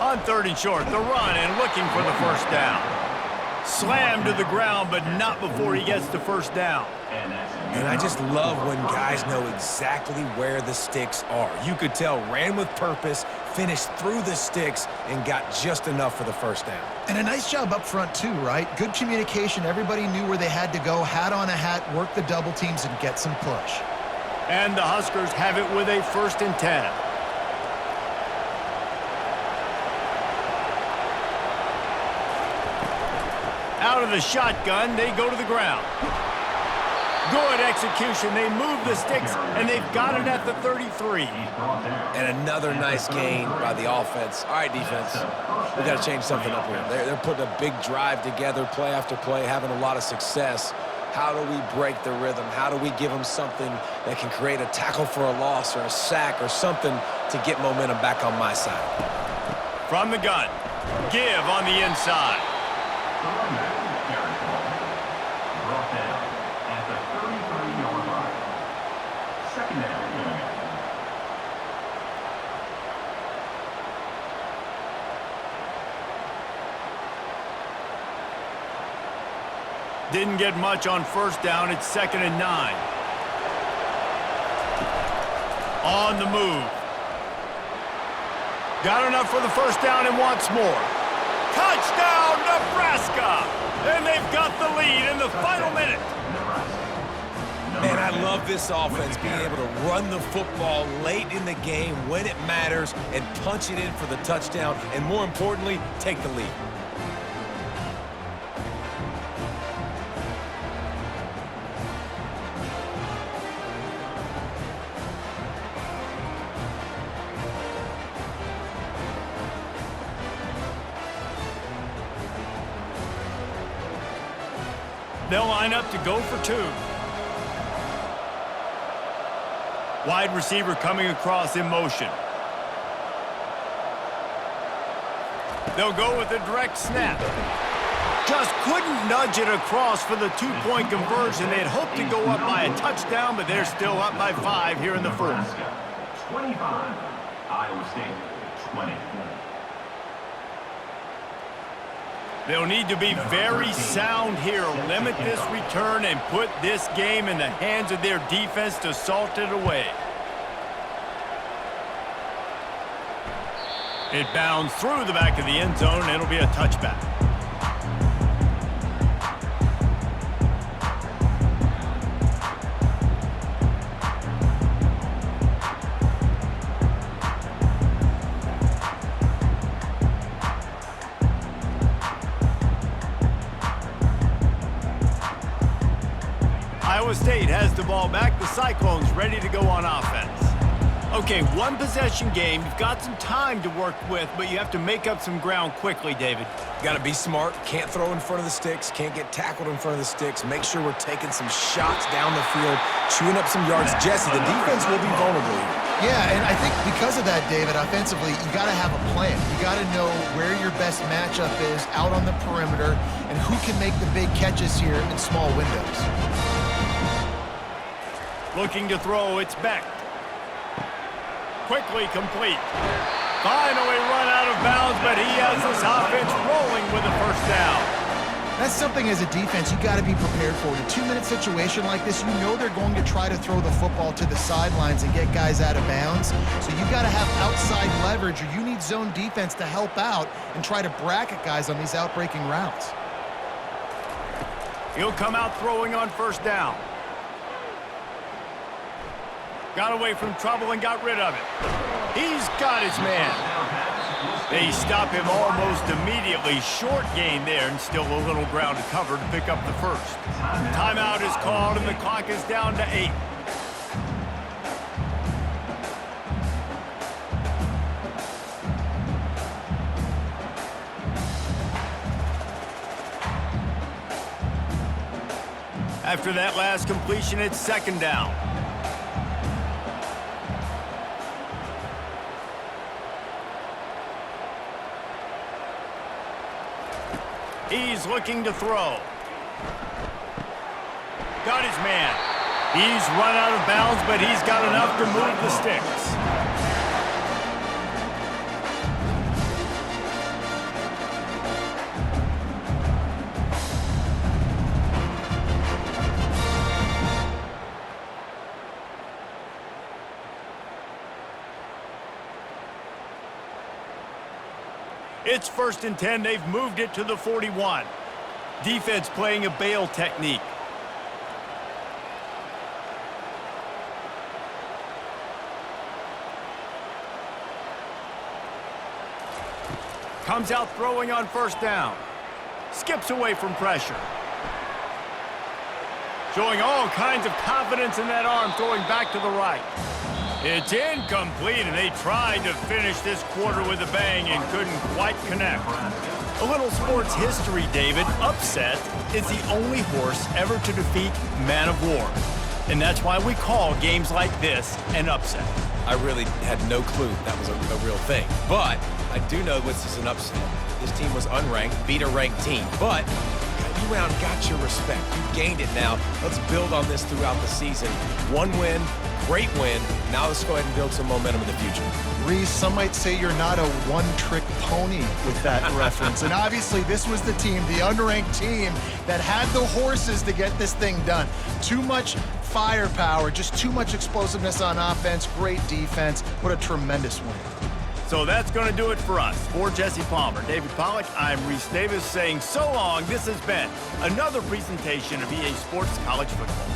On 3rd and short, the run and looking for the first down. Slammed to the ground, but not before he gets the first down. And I just love when guys know exactly where the sticks are. You could tell ran with purpose, finished through the sticks, and got just enough for the first down. And a nice job up front too, right? Good communication. Everybody knew where they had to go, hat on a hat, work the double teams, and get some push. And the Huskers have it with a 1st and 10. Out of the shotgun, they go to the ground. Good execution. They move the sticks, and they've got it at the 33. And another nice gain by the offense. All right, defense, we got to change something up here. They're putting a big drive together, play after play, having a lot of success. How do we break the rhythm? How do we give them something that can create a tackle for a loss or a sack or something to get momentum back on my side? From the gun, give on the inside. Didn't get much on 1st down. It's 2nd and 9. On the move. Got enough for the first down and wants more. Touchdown, Nebraska! And they've got the lead in the final minute. Man, I love this offense being able to run the football late in the game when it matters and punch it in for the touchdown and, more importantly, take the lead. They'll line up to go for 2. Wide receiver coming across in motion. They'll go with a direct snap. Just couldn't nudge it across for the 2-point conversion. They'd hoped to go up by a touchdown, but they're still up by 5 here in the 1st. 25, Iowa State, 20. They'll need to be very sound here, limit this return, and put this game in the hands of their defense to salt it away. It bounds through the back of the end zone, and it'll be a touchback. Iowa State has the ball back. The Cyclones ready to go on offense. Okay, 1-possession game. You've got some time to work with, but you have to make up some ground quickly, David. Got to be smart. Can't throw in front of the sticks. Can't get tackled in front of the sticks. Make sure we're taking some shots down the field, chewing up some yards. Jesse, the defense will be vulnerable here. Yeah, and I think because of that, David, offensively, you got to have a plan. You got to know where your best matchup is out on the perimeter and who can make the big catches here in small windows. Looking to throw, it's Beck. Quickly complete. Finally run out of bounds, but he has this offense rolling with a first down. That's something as a defense you got to be prepared for. In a 2-minute situation like this, you know they're going to try to throw the football to the sidelines and get guys out of bounds. So you got to have outside leverage, or you need zone defense to help out and try to bracket guys on these outbreaking routes. He'll come out throwing on first down. Got away from trouble and got rid of it. He's got his man. They stop him almost immediately. Short gain there, and still a little ground to cover to pick up the first. Timeout is called, and the clock is down to 8. After that last completion, it's 2nd down. He's looking to throw. Got his man. He's run out of bounds, but he's got enough to move the sticks. It's 1st and 10. They've moved it to the 41. Defense playing a bail technique. Comes out throwing on 1st down. Skips away from pressure. Showing all kinds of confidence in that arm, throwing back to the right. It's incomplete, and they tried to finish this quarter with a bang and couldn't quite connect. A little sports history, David. Upset is the only horse ever to defeat Man of War. And that's why we call games like this an upset. I really had no clue that was a real thing. But I do know this is an upset. This team was unranked, beat a ranked team. But you went out and got your respect. You gained it now. Let's build on this throughout the season. One win, great win. Now let's go ahead and build some momentum in the future. Reese, some might say you're not a one-trick pony with that reference. And obviously, this was the team, the unranked team, that had the horses to get this thing done. Too much firepower, just too much explosiveness on offense, great defense. What a tremendous win. So that's going to do it for us. For Jesse Palmer, David Pollack, I'm Reese Davis saying so long. This has been another presentation of EA Sports College Football.